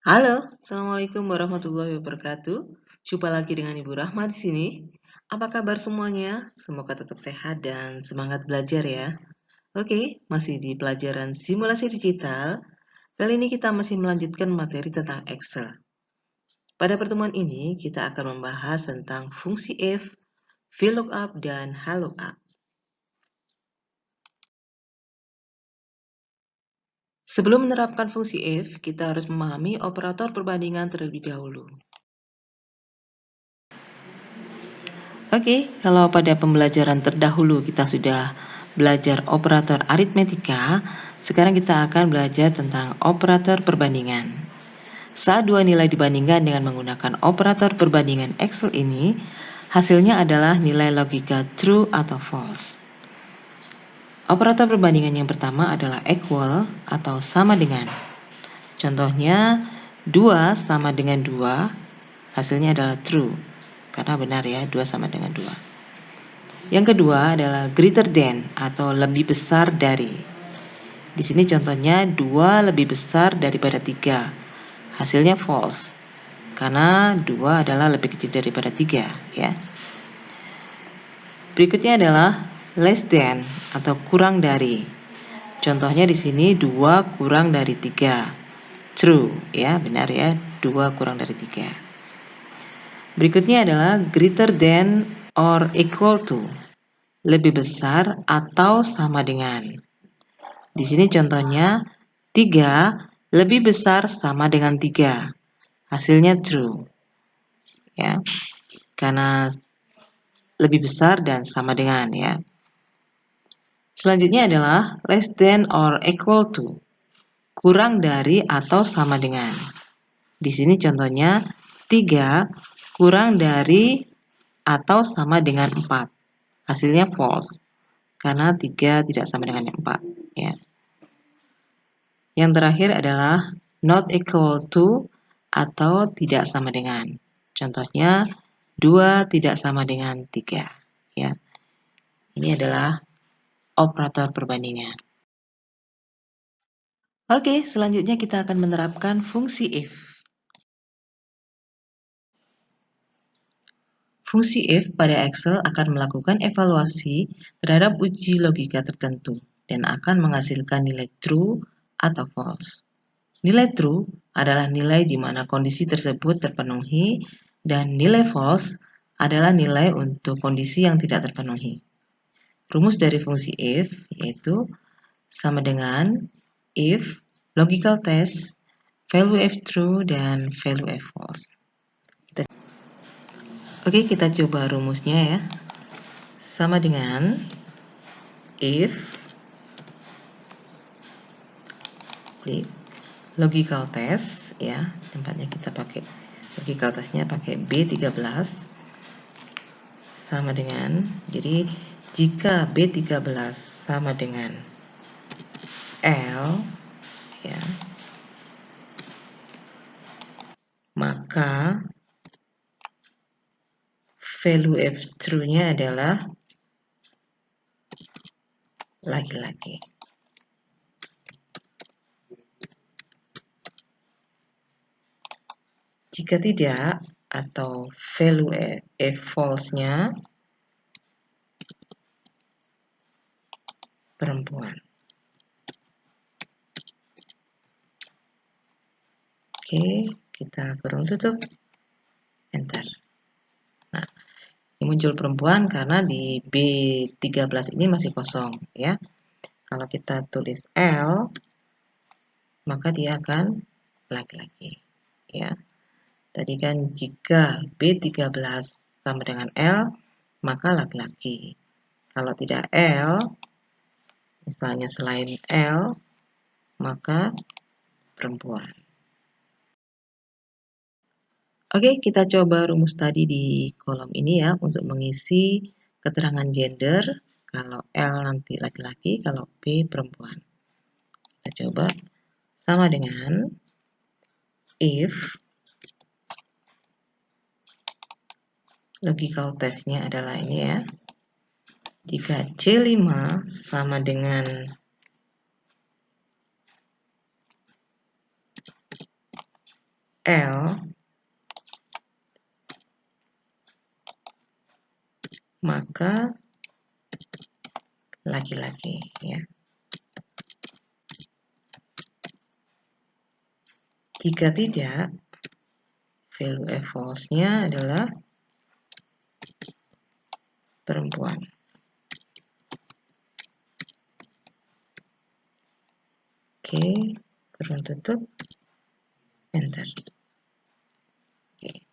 Halo, Assalamualaikum warahmatullahi wabarakatuh. Jumpa lagi dengan Ibu Rahma di sini. Apa kabar semuanya? Semoga tetap sehat dan semangat belajar ya. Oke, masih di pelajaran simulasi digital. Kali ini kita masih melanjutkan materi tentang Excel. Pada pertemuan ini, kita akan membahas tentang fungsi if, VLOOKUP, dan HLOOKUP. Sebelum menerapkan fungsi if, kita harus memahami operator perbandingan terlebih dahulu. Oke, kalau pada pembelajaran terdahulu kita sudah belajar operator aritmetika, sekarang kita akan belajar tentang operator perbandingan. Saat dua nilai dibandingkan dengan menggunakan operator perbandingan Excel ini, hasilnya adalah nilai logika true atau false. Operator perbandingan yang pertama adalah equal atau sama dengan. Contohnya, 2 sama dengan 2, hasilnya adalah true, karena benar ya, 2 sama dengan 2. Yang kedua adalah greater than atau lebih besar dari. Di sini contohnya 2 lebih besar daripada 3. Hasilnya false. Karena 2 adalah lebih kecil daripada 3 ya. Berikutnya adalah less than atau kurang dari. Contohnya di sini 2 kurang dari 3. True ya, benar ya. 2 kurang dari 3. Berikutnya adalah greater than or equal to. Lebih besar atau sama dengan. Di sini contohnya 3 lebih besar sama dengan 3. Hasilnya true. Ya. Karena lebih besar dan sama dengan ya. Selanjutnya adalah less than or equal to. Kurang dari atau sama dengan. Di sini contohnya 3 kurang dari atau sama dengan 4. Hasilnya false. Karena 3 tidak sama dengan 4 ya. Yang terakhir adalah not equal to atau tidak sama dengan. Contohnya 2 tidak sama dengan 3 ya. Ini adalah operator perbandingan. Oke, selanjutnya kita akan menerapkan fungsi if. Fungsi if pada Excel akan melakukan evaluasi terhadap uji logika tertentu dan akan menghasilkan nilai true atau false. Nilai true adalah nilai di mana kondisi tersebut terpenuhi dan nilai false adalah nilai untuk kondisi yang tidak terpenuhi. Rumus dari fungsi if yaitu sama dengan if, logical test, value if true, dan value if false. Oke, kita coba rumusnya ya. Sama dengan if logical test ya, tempatnya kita pakai logical testnya pakai B13 sama dengan, jadi jika B13 sama dengan L ya, maka value if true-nya adalah laki-laki. Jika tidak, atau value if false-nya perempuan. Oke, kita kurung tutup, enter. Nah, ini muncul perempuan karena di B13 ini masih kosong ya. Kalau kita tulis L, maka dia akan laki-laki ya. Tadi kan jika B13 sama dengan L, maka laki-laki. Kalau tidak L, misalnya selain L, maka perempuan. Oke, kita coba rumus tadi di kolom ini ya untuk mengisi keterangan gender. Kalau L nanti laki-laki, kalau B perempuan. Kita coba sama dengan if logical testnya adalah ini ya. Jika C5 sama dengan L, maka laki-laki ya. Jika tidak, value F false-nya adalah perempuan. Oke, kurung tutup, enter. Oke,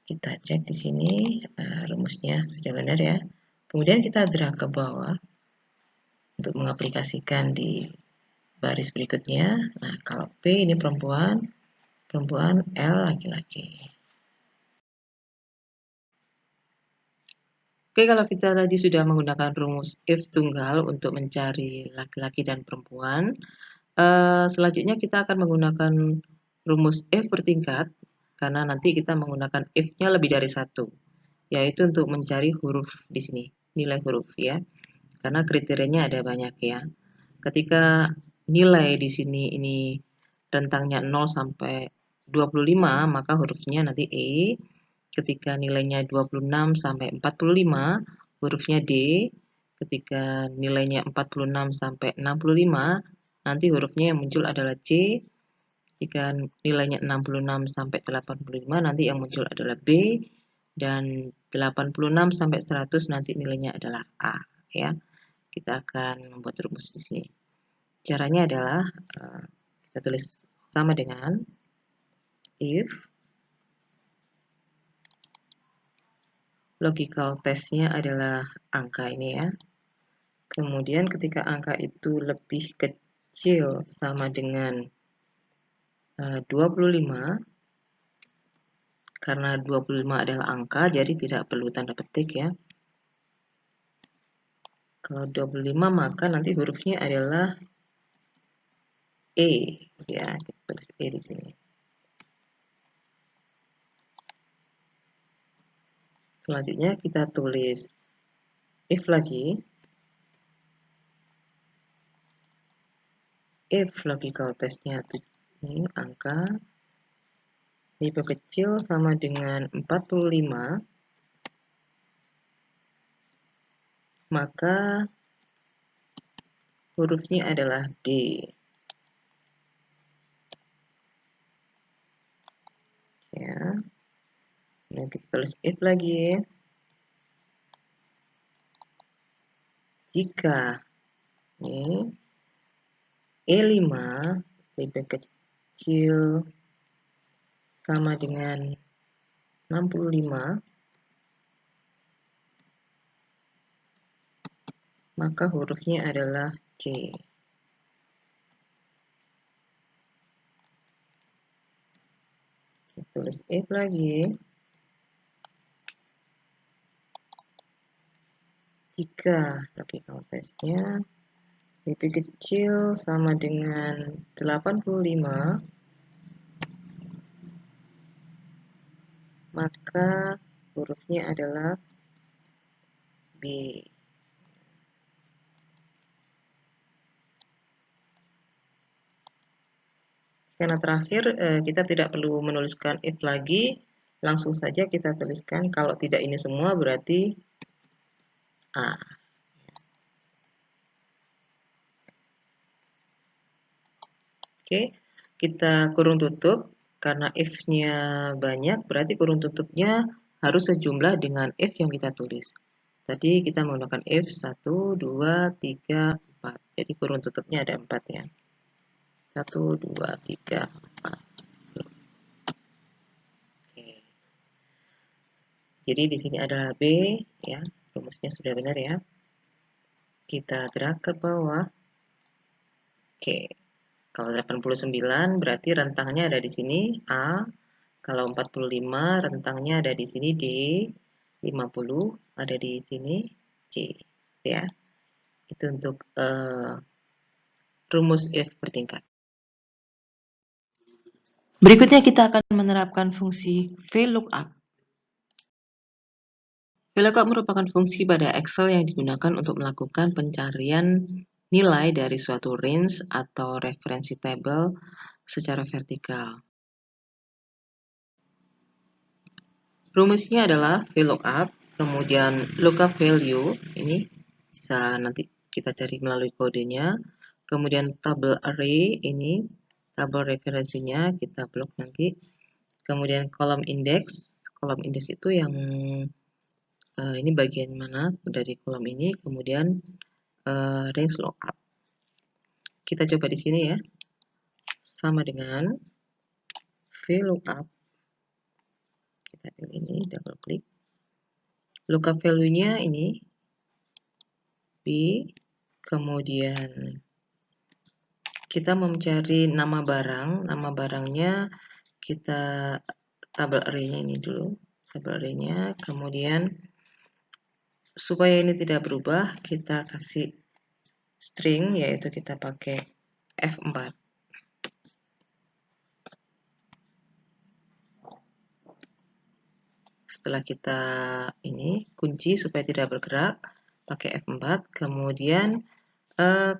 kita cek di sini rumusnya sudah benar ya. Kemudian kita drag ke bawah untuk mengaplikasikan di baris berikutnya. Nah, kalau P ini perempuan, L laki-laki. Oke, kalau kita tadi sudah menggunakan rumus if tunggal untuk mencari laki-laki dan perempuan, selanjutnya kita akan menggunakan rumus if bertingkat, karena nanti kita menggunakan if-nya lebih dari satu, yaitu untuk mencari huruf di sini, nilai huruf ya, karena kriterianya ada banyak ya. Ketika nilai di sini ini rentangnya 0 sampai 25, maka hurufnya nanti E. Ketika nilainya 26 sampai 45, hurufnya D. Ketika nilainya 46 sampai 65, nanti hurufnya yang muncul adalah C. Jika nilainya 66 sampai 85, nanti yang muncul adalah B. Dan 86 sampai 100 nanti nilainya adalah A ya. Kita akan membuat rumus di sini. Caranya adalah kita tulis sama dengan if logical testnya adalah angka ini ya. Kemudian ketika angka itu lebih kecil sama dengan 25, karena 25 adalah angka, jadi tidak perlu tanda petik ya. Kalau 25 maka nanti hurufnya adalah E ya, kita tulis E di sini. Selanjutnya kita tulis if lagi. If logical testnya ini angka lebih kecil sama dengan 45, maka hurufnya adalah D. Ya. Nah, kita tulis if lagi. Jika ini E5 lebih kecil sama dengan 65, maka hurufnya adalah C. Kita tulis if lagi. Jika logical testnya lebih kecil sama dengan 85, maka hurufnya adalah B. Karena terakhir kita tidak perlu menuliskan if lagi, langsung saja kita tuliskan kalau tidak ini semua berarti A. Oke, kita kurung tutup, karena if-nya banyak, berarti kurung tutupnya harus sejumlah dengan if yang kita tulis. Tadi kita menggunakan if 1, 2, 3, 4. Jadi kurung tutupnya ada 4 ya. 1, 2, 3, 4. Oke. Jadi di sini adalah B ya. Rumusnya sudah benar ya. Kita drag ke bawah. Oke. Kalau 89 berarti rentangnya ada di sini A. Kalau 45 rentangnya ada di sini D. 50 ada di sini C. Ya. Itu untuk rumus if bertingkat. Berikutnya kita akan menerapkan fungsi VLOOKUP. VLOOKUP merupakan fungsi pada Excel yang digunakan untuk melakukan pencarian nilai dari suatu range atau referensi table secara vertikal. Rumusnya adalah VLOOKUP, kemudian lookup value, ini bisa nanti kita cari melalui kodenya, kemudian tabel array, ini tabel referensinya kita blok nanti, kemudian kolom indeks itu yang ini bagian mana dari kolom ini, kemudian range lookup. Kita coba di sini ya, sama dengan VLOOKUP. Kita pilih ini, double klik. Lookup value-nya ini B, kemudian kita mau mencari nama barangnya kita tabel array-nya ini dulu, tabel array-nya, kemudian supaya ini tidak berubah, kita kasih string, yaitu kita pakai F4. Setelah kita ini kunci supaya tidak bergerak, pakai F4, kemudian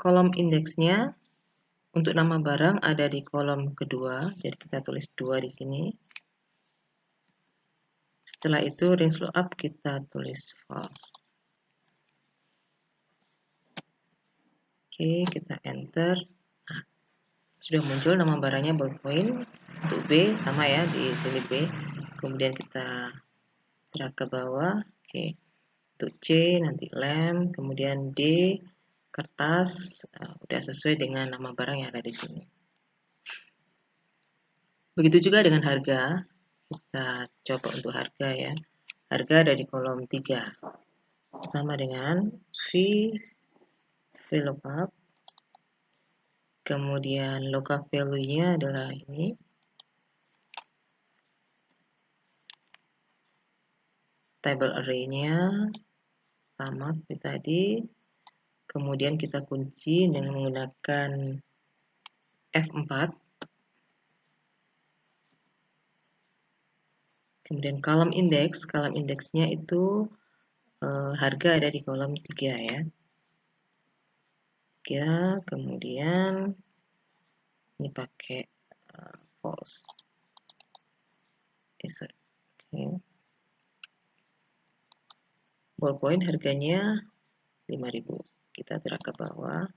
kolom indeksnya untuk nama barang ada di kolom kedua, jadi kita tulis 2 di sini. Setelah itu range lookup kita tulis false. Oke, kita enter. Nah, sudah muncul nama barangnya ballpoint. Untuk B sama ya, di sini B. Kemudian kita drag ke bawah. Oke. Untuk C nanti lem, kemudian D kertas. Udah sesuai dengan nama barang yang ada di sini. Begitu juga dengan harga. Kita coba untuk harga ya. Harga ada di kolom 3. Sama dengan VLOOKUP. Kemudian lookup value-nya adalah ini. Table array-nya sama seperti tadi. Kemudian kita kunci dengan menggunakan F4. Kemudian kolom indeksnya itu harga ada di kolom 3 ya. 3, kemudian ini pakai false. Okay. Ballpoint harganya 5.000. Kita drag ke bawah.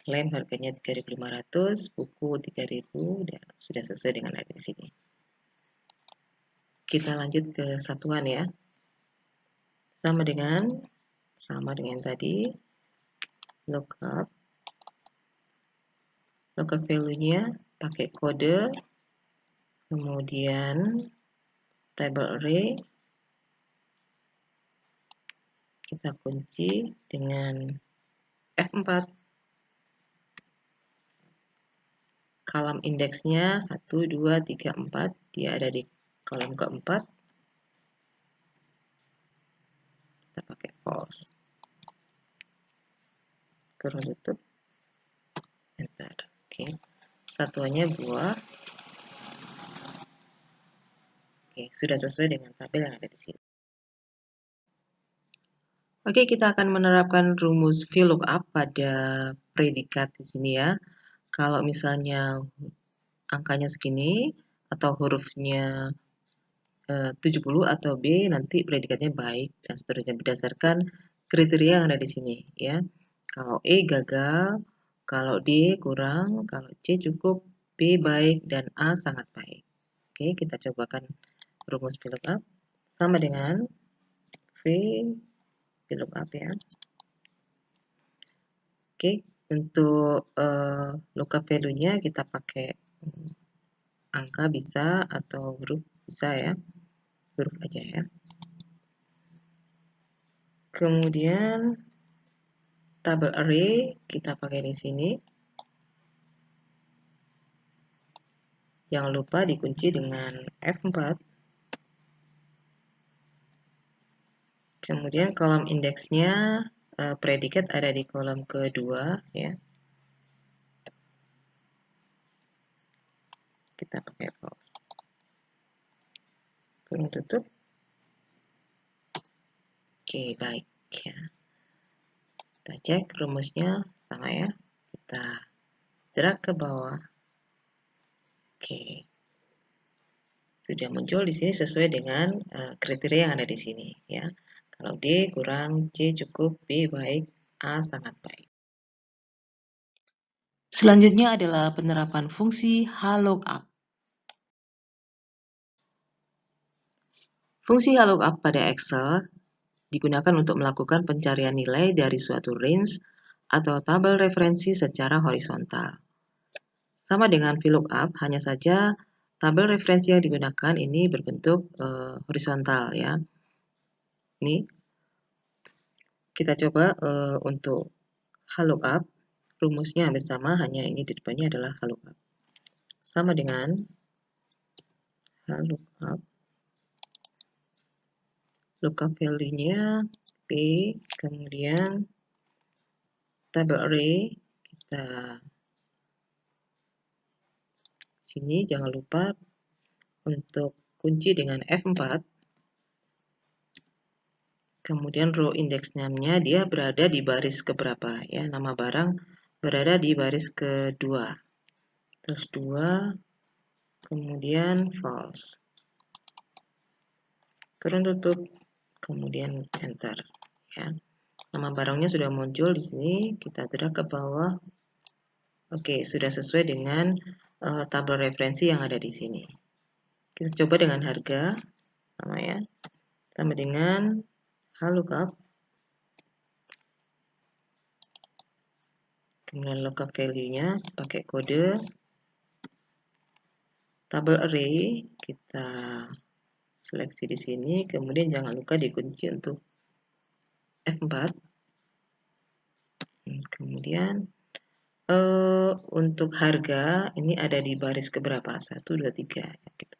Lem harganya 3.500, buku 3.000, sudah sesuai dengan harga di sini. Kita lanjut ke satuan ya. Sama dengan tadi. Lookup value-nya pakai kode, kemudian table array kita kunci dengan F4. Kolom indeksnya 1, 2, 3, 4, dia ada di kolom keempat. Kita pakai false. Kurung tutup, enter. Oke, satuannya buah. Oke, sudah sesuai dengan tabel yang ada di sini. Oke, kita akan menerapkan rumus VLOOKUP pada predikat di sini ya. Kalau misalnya angkanya segini atau hurufnya 70 atau B, nanti predikatnya baik dan seterusnya berdasarkan kriteria yang ada di sini ya. Kalau E gagal, kalau D kurang, kalau C cukup, B baik dan A sangat baik. Oke, kita cobakan rumus VLOOKUP sama dengan VLOOKUP ya. Oke, untuk lookup value-nya kita pakai angka bisa atau huruf bisa ya, huruf aja ya. Kemudian tabel array kita pakai di sini. Jangan lupa dikunci dengan F4. Kemudian kolom indeksnya predikat ada di kolom kedua ya. Kita pakai false. Kurung tutup. Oke, baik ya. Kita cek rumusnya sama ya. Kita drag ke bawah. Oke. sudah muncul di sini sesuai dengan kriteria yang ada di sini ya. Kalau D kurang, C cukup, B baik, A sangat baik. Selanjutnya adalah penerapan fungsi HLOOKUP. Fungsi HLOOKUP pada Excel digunakan untuk melakukan pencarian nilai dari suatu range atau tabel referensi secara horizontal. Sama dengan VLOOKUP, hanya saja tabel referensi yang digunakan ini berbentuk horizontal ya. Ini kita coba untuk HLOOKUP, rumusnya hampir sama, hanya ini di depannya adalah HLOOKUP. Sama dengan HLOOKUP, lookup value-nya P, kemudian tabel array, kita sini jangan lupa untuk kunci dengan F4, kemudian row index name-nya dia berada di baris keberapa ya, nama barang berada di baris kedua, terus 2, kemudian false, kurung tutup, kemudian enter ya. Nama barangnya sudah muncul di sini, kita drag ke bawah. Oke, sudah sesuai dengan tabel referensi yang ada di sini. Kita coba dengan harga sama ya, sama dengan HLOOKUP, kemudian lookup value-nya pakai kode tabel array, kita seleksi di sini, kemudian jangan lupa dikunci untuk F4. Kemudian untuk harga ini ada di baris keberapa? 1, 2, 3 ya, kita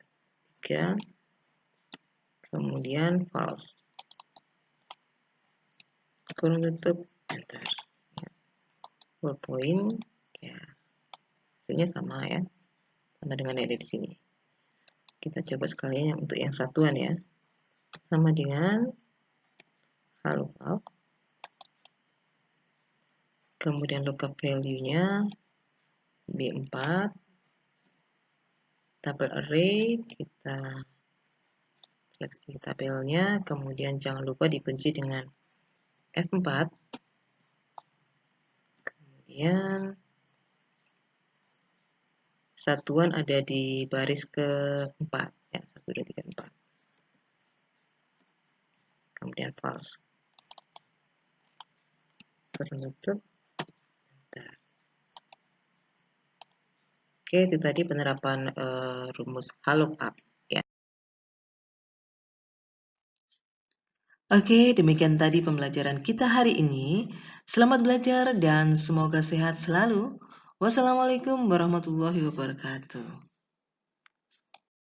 3, kemudian false, kurung tutup, enter ya. Point ya, hasilnya sama ya, sama dengan yang ada di sini. Kita coba sekalian yang untuk yang satuan ya, sama dengan HLOOKUP, kemudian lookup value-nya B4, tabel array, kita seleksi tabelnya, kemudian jangan lupa dikunci dengan F4, kemudian satuan ada di baris keempat ya, 1, 2, 3, 4, kemudian false, penutup, enter. Oke, itu tadi penerapan rumus HLOOKUP ya. Oke, demikian tadi pembelajaran kita hari ini. Selamat belajar dan semoga sehat selalu. Wassalamualaikum warahmatullahi wabarakatuh.